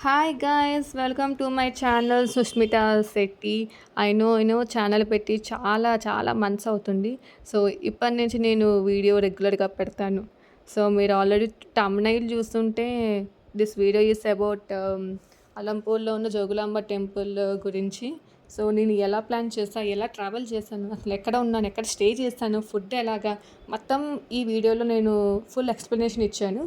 Hi guys, welcome to my channel Sushmita Shetty. I know channel పెట్టి చాలా చాలా మంత్స్ అవుతుంది. సో ఇప్పటి నుంచి నేను వీడియో రెగ్యులర్గా పెడతాను. సో మీరు ఆల్రెడీ తమ్నైల్ చూస్తుంటే దిస్ వీడియో ఈస్ అబౌట్ అలంపూర్లో ఉన్న జోగులాంబ టెంపుల్ గురించి. సో నేను ఎలా ప్లాన్ చేస్తాను, ఎలా ట్రావెల్ చేశాను, అసలు ఎక్కడ ఉన్నాను, ఎక్కడ స్టే చేస్తాను, ఫుడ్ ఎలాగా, మొత్తం ఈ వీడియోలో నేను ఫుల్ ఎక్స్ప్లెనేషన్ ఇచ్చాను.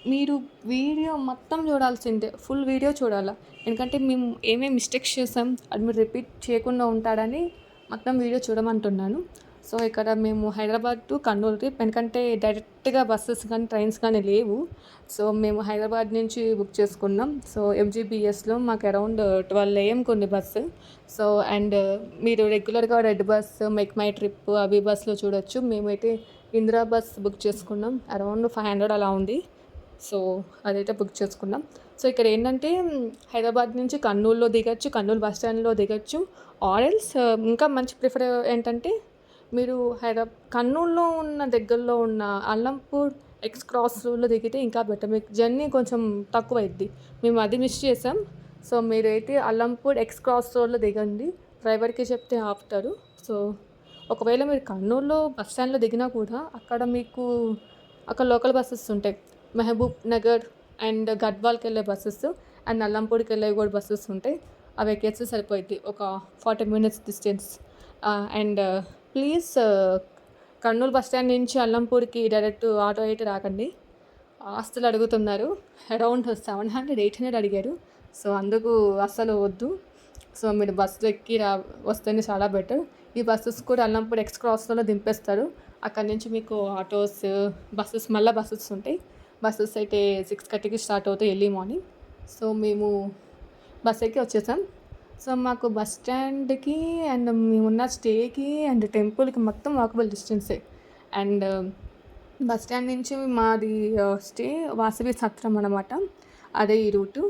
మీరు వీడియో మొత్తం చూడాల్సిందే, ఫుల్ వీడియో చూడాలా. ఎందుకంటే మేము ఏమేమి మిస్టేక్స్ చేసాం అది మీరు రిపీట్ చేయకుండా ఉంటాడని మొత్తం వీడియో చూడమంటున్నాను. సో ఇక్కడ మేము హైదరాబాద్ టు కర్నూలు ట్రిప్, ఎందుకంటే డైరెక్ట్గా బస్సెస్ కానీ ట్రైన్స్ కానీ లేవు. సో మేము హైదరాబాద్ నుంచి బుక్ చేసుకున్నాం. సో ఎంజీబీఎస్లో మాకు అరౌండ్ 12 AM కొన్ని బస్సు. సో అండ్ మీరు రెగ్యులర్గా red bus, make my trip అవి బస్సులో చూడొచ్చు. మేమైతే ఇందిరా బస్ బుక్ చేసుకున్నాం, అరౌండ్ 500 అలా ఉంది. సో అదైతే బుక్ చేసుకున్నాం. సో ఇక్కడ ఏంటంటే హైదరాబాద్ నుంచి కర్నూలులో దిగచ్చు, కర్నూలు బస్ స్టాండ్లో దిగచ్చు. ఆరెల్స్ ఇంకా మంచి ప్రిఫర్ ఏంటంటే మీరు కర్నూలులో ఉన్న దగ్గరలో ఉన్న అల్లంపూర్ ఎక్స్ క్రాస్ రోడ్లో దిగితే ఇంకా బెటర్, మీకు జర్నీ కొంచెం తక్కువ అయింది. మేము అది మిస్ చేసాం. సో మీరైతే అల్లంపూర్ ఎక్స్ క్రాస్ రోడ్లో దిగండి, డ్రైవర్కి చెప్తే ఆపుతారు. సో ఒకవేళ మీరు కర్నూలులో బస్ స్టాండ్లో దిగినా కూడా అక్కడ లోకల్ బస్సెస్ ఉంటాయి. మహబూబ్ నగర్ అండ్ గద్వాల్కి వెళ్ళే బస్సెస్ అండ్ అల్లంపూర్కి వెళ్ళే కూడా బస్సెస్ ఉంటాయి. అవి ఎక్కేస్తే సరిపోయింది, ఒక 40 minutes distance. And please Kurnool bus stand నుంచి అల్లంపూర్కి డైరెక్ట్ ఆటో అయితే రాకండి. ఆస్తులు అడుగుతున్నారు, అరౌండ్ 700-800 అడిగారు. సో అందుకు అస్సలు వద్దు. సో మీరు బస్సు ఎక్కి వస్తేనే చాలా బెటర్. ఈ బస్సెస్ కూడా అల్లంపూర్ ఎక్స్ క్రాస్లో దింపేస్తారు. అక్కడి నుంచి మీకు ఆటోస్, బస్సెస్ ఉంటాయి. బస్సెస్ అయితే 6:30కి స్టార్ట్ అవుతాయి ఎర్లీ మార్నింగ్. సో మేము బస్ ఎక్కి వచ్చేసాం. సో మాకు బస్ స్టాండ్కి అండ్ మేమున్న స్టేకి అండ్ టెంపుల్కి మొత్తం వాకబుల్ డిస్టెన్సే. అండ్ బస్ స్టాండ్ నుంచి మాది స్టే వాసవి సత్రం అనమాట, అదే ఈ రూటు.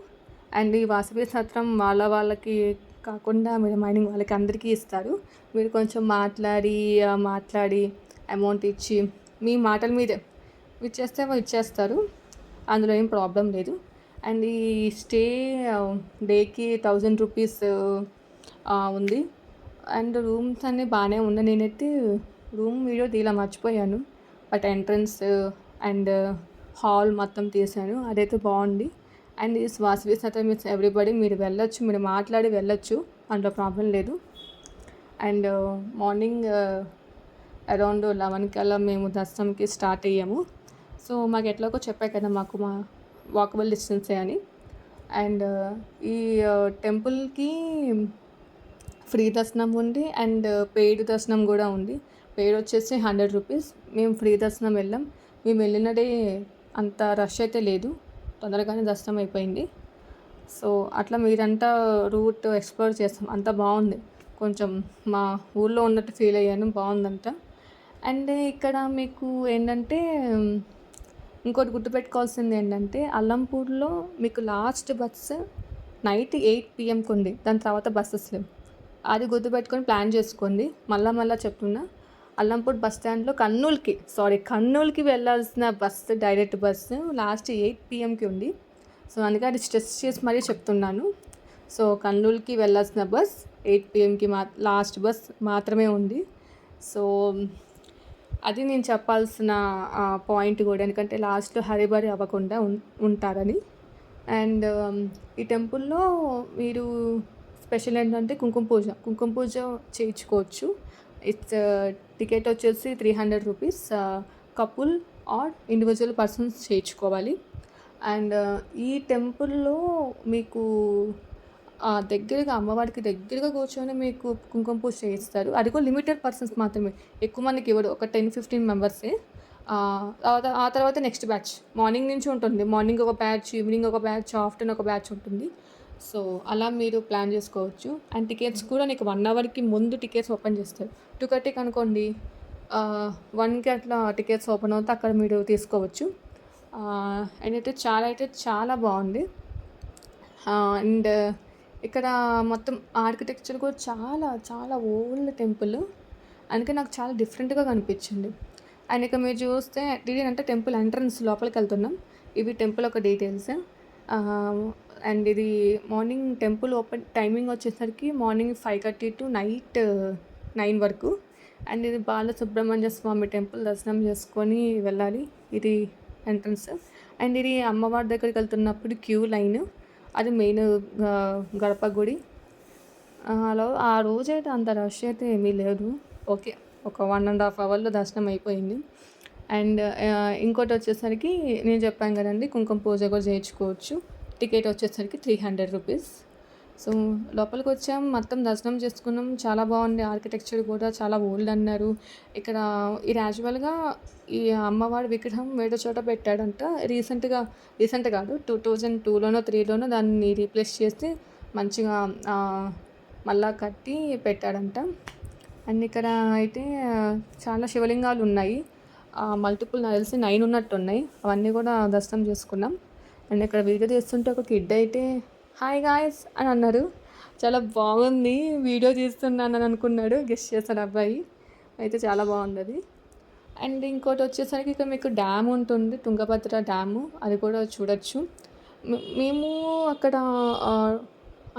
అండ్ ఈ వాసవి సత్రం వాళ్ళకి కాకుండా మీరు మైనింగ్ వాళ్ళకి అందరికీ ఇస్తారు. మీరు కొంచెం మాట్లాడి అమౌంట్ ఇచ్చి మీ మాటల మీదే ఇచ్చేస్తారు, అందులో ఏం ప్రాబ్లం లేదు. అండ్ ఈ స్టే డేకి 1000 రూపీస్ ఉంది. అండ్ రూమ్స్ అన్నీ బాగానే ఉన్నాయి. నేనైతే రూమ్ వీడియో తీలా మర్చిపోయాను, బట్ ఎంట్రన్స్ అండ్ హాల్ మొత్తం తీసాను, అదైతే బాగుంది. అండ్ ఈ వాసవి సత్రం మీన్స్ ఎవ్రీబడి మీరు వెళ్ళొచ్చు, మీరు మాట్లాడి వెళ్ళొచ్చు, అందులో ప్రాబ్లం లేదు. అండ్ మార్నింగ్ అరౌండ్ 11 కల్లా మేము దర్శనంకి స్టార్ట్ అయ్యాము. సో మాకు ఎట్లాగో చెప్పా కదా మాకు మా వాకబుల్ డిస్టెన్సే అని. అండ్ ఈ టెంపుల్కి ఫ్రీ దర్శనం ఉంది అండ్ పెయిడ్ దర్శనం కూడా ఉంది. పెయిడ్ వచ్చేసి 100 రూపీస్. మేము ఫ్రీ దర్శనం వెళ్ళాం. మేము వెళ్ళిన డే అంత రష్ అయితే లేదు, తొందరగానే దర్శనం అయిపోయింది. సో అట్లా మీరంతా రూట్ ఎక్స్ప్లోర్ చేస్తాం, అంతా బాగుంది. కొంచెం మా ఊళ్ళో ఉన్నట్టు ఫీల్ అయ్యాను, బాగుందంట. అండ్ ఇక్కడ మీకు ఏంటంటే ఇంకోటి గుర్తుపెట్టుకోవాల్సింది ఏంటంటే అల్లంపూర్లో మీకు లాస్ట్ బస్సు నైట్ 8 PMకి ఉంది, దాని తర్వాత బస్సెస్ లేవు. అది గుర్తుపెట్టుకొని ప్లాన్ చేసుకోండి. మళ్ళీ చెప్తున్నా, అల్లంపూర్ బస్ స్టాండ్లో కర్నూలుకి వెళ్ళాల్సిన బస్సు, డైరెక్ట్ బస్సు లాస్ట్ 8 PMకి ఉంది. సో అందుకే అది స్ట్రెస్ చేసి మరీ చెప్తున్నాను. సో కర్నూలుకి వెళ్ళాల్సిన బస్ 8 PMకి లాస్ట్ బస్ మాత్రమే ఉంది. సో అది నేను చెప్పాల్సిన పాయింట్ కూడా, ఎందుకంటే లాస్ట్లో హరిబరి అవ్వకుండా ఉంటారని. అండ్ ఈ టెంపుల్లో మీరు స్పెషల్ ఏంటంటే కుంకుమ పూజ చేయించుకోవచ్చు. ఇట్స్ టికెట్ వచ్చేసి 300 rupees. Couple or individual persons చేయించుకోవాలి. అండ్ ఈ టెంపుల్లో మీకు దగ్గరగా అమ్మవారికి దగ్గరగా కూర్చొని మీకు కుంకుమ పూజ చేయిస్తారు. అది కూడా లిమిటెడ్ పర్సన్స్ మాత్రమే, ఎక్కువ మందికి ఇవ్వడు, ఒక 10-15 మెంబర్సే. ఆ తర్వాత నెక్స్ట్ బ్యాచ్ మార్నింగ్ నుంచి ఉంటుంది. మార్నింగ్ ఒక బ్యాచ్, ఈవినింగ్ ఒక బ్యాచ్, ఆఫ్టర్నూన్ ఒక బ్యాచ్ ఉంటుంది. సో అలా మీరు ప్లాన్ చేసుకోవచ్చు. అండ్ టికెట్స్ కూడా నీకు 1 అవర్కి ముందు టికెట్స్ ఓపెన్ చేస్తారు. 2:30 అనుకోండి, 1కి అట్లా టికెట్స్ ఓపెన్ అవుతే అక్కడ మీరు తీసుకోవచ్చు. అండ్ అయితే చాలా బాగుంది. అండ్ ఇక్కడ మొత్తం ఆర్కిటెక్చర్ కూడా చాలా చాలా ఓల్డ్ టెంపుల్, అందుకే నాకు చాలా డిఫరెంట్గా కనిపించింది. అండ్ ఇక మీరు చూస్తే అంటే టెంపుల్ ఎంట్రన్స్ లోపలికి వెళ్తున్నాం. ఇవి టెంపుల్ ఒక డీటెయిల్స్. అండ్ ఇది మార్నింగ్ టెంపుల్ ఓపెన్ టైమింగ్ వచ్చేసరికి మార్నింగ్ 5:30 టు నైట్ 9 వరకు. అండ్ ఇది బాలసుబ్రహ్మణ్య స్వామి టెంపుల్ దర్శనం చేసుకొని వెళ్ళాలి. ఇది ఎంట్రన్స్. అండ్ ఇది అమ్మవారి దగ్గరికి వెళ్తున్నప్పుడు క్యూ లైన్. అది మెయిన్ గర్భగుడి. అలా ఆ రోజైతే అంత రష్ అయితే ఏమీ లేదు. ఓకే, ఒక 1.5 అవర్లో దర్శనం అయిపోయింది. అండ్ ఇంకోటి వచ్చేసరికి నేను చెప్పాను కదండి, కుంకుమ పూజ కూడా చేయించుకోవచ్చు. టికెట్ వచ్చేసరికి 300 రూపీస్. సో లోపలికి వచ్చాం, మొత్తం దర్శనం చేసుకున్నాం. చాలా బాగుంది. ఆర్కిటెక్చర్ కూడా చాలా ఓల్డ్ అన్నారు. ఇక్కడ ఇది యాక్చువల్గా ఈ అమ్మవారి విగ్రహం వేరే చోట పెట్టాడంట. రీసెంట్ కాదు, 2002లోనో 3లోనో దాన్ని రీప్లేస్ చేసి మంచిగా మళ్ళా కట్టి పెట్టాడంట. అండ్ ఇక్కడ అయితే చాలా శివలింగాలు ఉన్నాయి. మల్టిపుల్ నాకు తెలిసి 9 ఉన్నట్టున్నాయి. అవన్నీ కూడా దర్శనం చేసుకున్నాం. అండ్ ఇక్కడ వీడియో తీస్తుంటే ఒక కిడ్ అయితే హాయ్ గాయ్స్ అని అన్నారు. చాలా బాగుంది, వీడియో తీస్తున్నానని అనుకున్నాడు, గెస్ట్ చేశాడు అబ్బాయి. అయితే చాలా బాగుంది అది. అండ్ ఇంకోటి వచ్చేసరికి ఇక్కడ మీకు డ్యామ్ ఉంటుంది, తుంగభద్ర డ్యాము. అది కూడా చూడొచ్చు. మేము అక్కడ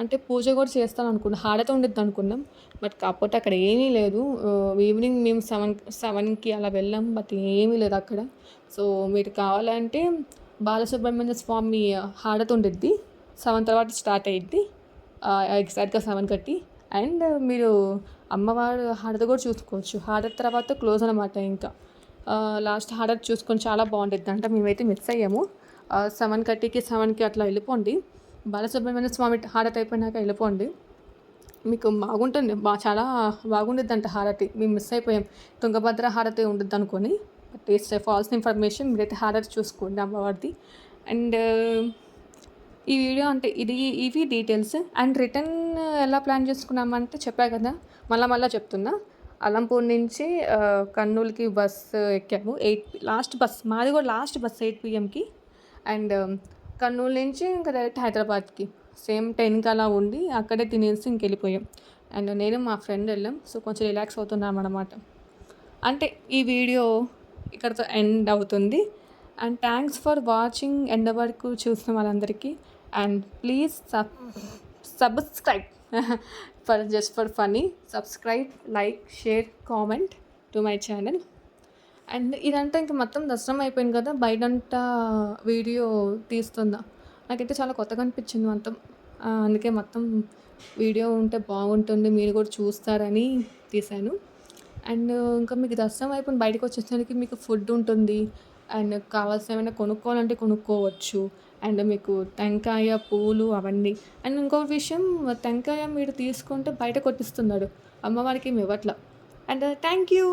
అంటే పూజ కూడా చేస్తాను అనుకున్నాం, హారతి ఉండిద్ది అనుకున్నాం. బట్ కాకపోతే అక్కడ ఏమీ లేదు. ఈవినింగ్ మేము 7కి అలా వెళ్ళాం, బట్ ఏమీ లేదు అక్కడ. సో మీరు కావాలంటే బాలసుబ్రహ్మణ్య స్వామి హారతి ఉండిద్ది, 7 తర్వాత స్టార్ట్ అయ్యిద్ది, ఎగ్జాక్ట్గా 7:30. అండ్ మీరు అమ్మవారు హారతి కూడా చూసుకోవచ్చు. హారతి తర్వాత క్లోజ్ అనమాట. ఇంకా లాస్ట్ హారతి చూసుకొని చాలా బాగుంటుంది అంట. మేమైతే మిస్ అయ్యాము. 7:30కి 7కి అట్లా వెళ్ళిపోండి. బాలసుబ్రహ్మణ్య స్వామి హారతి అయిపోయినాక వెళ్ళిపోండి, మీకు బాగుంటుంది. చాలా బాగుండిద్ది అంట హారతి. మేము మిస్ అయిపోయాం. తుంగభద్ర హారతి ఉంటుంది అనుకొని, బట్ ఇట్స్ ఫాల్స్ ఇన్ఫర్మేషన్. మీరైతే హారతి చూసుకోండి అమ్మవారిది. అండ్ ఈ వీడియో అంటే ఇవి డీటెయిల్స్. అండ్ రిటర్న్ ఎలా ప్లాన్ చేసుకున్నామంటే చెప్పా కదా, మళ్ళీ చెప్తున్నా. అలంపూర్ నుంచి కర్నూలుకి బస్సు ఎక్కాము. లాస్ట్ బస్ మాది కూడా last bus 8 PM. And Kurnool నుంచి ఇంకా డైరెక్ట్ హైదరాబాద్కి సేమ్ 10కి అలా ఉండి అక్కడే తినేసి ఇంకెళ్ళిపోయాం. అండ్ నేను మా ఫ్రెండ్ వెళ్ళాం. సో కొంచెం రిలాక్స్ అవుతున్నాం అన్నమాట. అంటే ఈ వీడియో ఇక్కడితో ఎండ్ అవుతుంది. And thanks for watching. End వరకు చూసిన వాళ్ళందరికీ. And please subscribe for funny. Subscribe, like, share, comment to my channel. And ఇదంతా ఇంక మొత్తం దర్శనం అయిపోయింది కదా, బయటంతా వీడియో తీస్తుందా. నాకైతే చాలా కొత్తగా అనిపించింది మొత్తం. అందుకే మొత్తం వీడియో ఉంటే బాగుంటుంది, మీరు కూడా చూస్తారని తీశాను. అండ్ ఇంకా మీకు దర్శనం అయిపోయిన బయటకు వచ్చేసరికి మీకు ఫుడ్ ఉంటుంది. అండ్ కావాల్సిన ఏమైనా కొనుక్కోవాలంటే కొనుక్కోవచ్చు. అండ్ మీకు టెంకాయ, పూలు అవన్నీ. అండ్ ఇంకో విషయం, టెంకాయ మీరు తీసుకుంటే బయట కొట్టిస్తున్నాడు, అమ్మవారికి ఏమి ఇవ్వట్లా. And thank you.